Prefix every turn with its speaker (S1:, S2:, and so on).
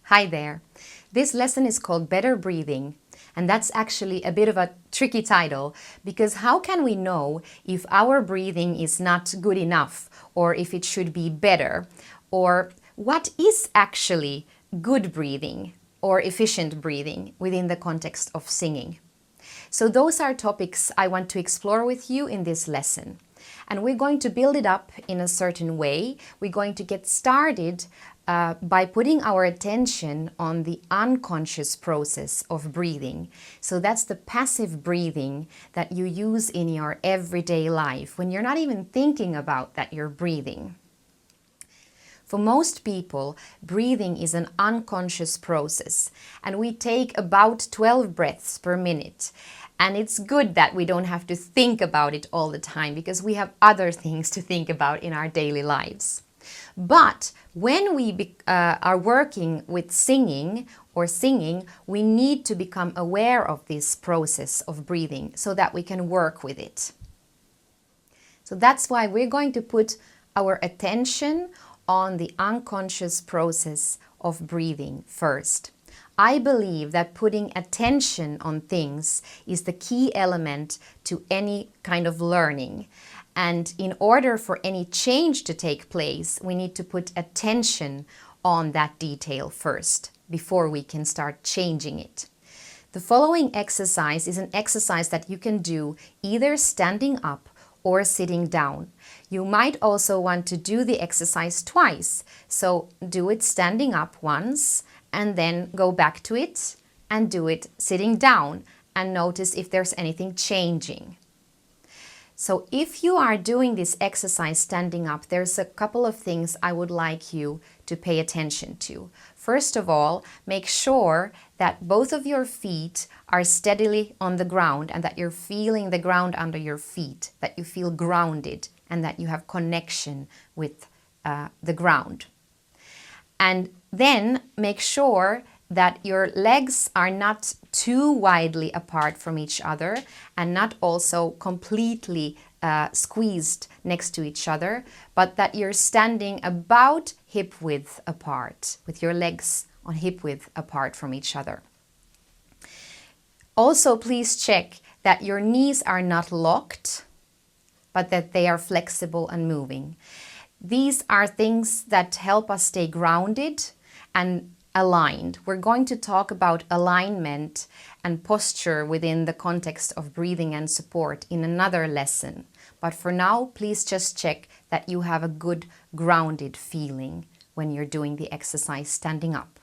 S1: Hi there. This lesson is called Better Breathing, and that's actually a bit of a tricky title because how can we know if our breathing is not good enough or if it should be better? Or what is actually good breathing or efficient breathing within the context of singing? So those are topics I want to explore with you in this lesson. And we're going to build it up in a certain way. We're going to get started by putting our attention on the unconscious process of breathing. So that's the passive breathing that you use in your everyday life when you're not even thinking about that you're breathing. For most people, breathing is an unconscious process, and we take about 12 breaths per minute. And it's good that we don't have to think about it all the time because we have other things to think about in our daily lives. But when we are working with singing, we need to become aware of this process of breathing so that we can work with it. So that's why we're going to put our attention on the unconscious process of breathing first. I believe that putting attention on things is the key element to any kind of learning. And in order for any change to take place, we need to put attention on that detail first before we can start changing it. The following exercise is an exercise that you can do either standing up or sitting down. You might also want to do the exercise twice. So do it standing up once and then go back to it and do it sitting down and notice if there's anything changing. So if you are doing this exercise standing up, there's a couple of things I would like you to pay attention to. First of all, make sure that both of your feet are steadily on the ground and that you're feeling the ground under your feet, that you feel grounded and that you have connection with the ground. And then make sure that your legs are not too widely apart from each other and not also completely squeezed next to each other, but that you're standing about hip width apart, with your legs on hip width apart from each other. Also, please check that your knees are not locked, but that they are flexible and moving. These are things that help us stay grounded and aligned. We're going to talk about alignment and posture within the context of breathing and support in another lesson. But for now, please just check that you have a good grounded feeling when you're doing the exercise standing up.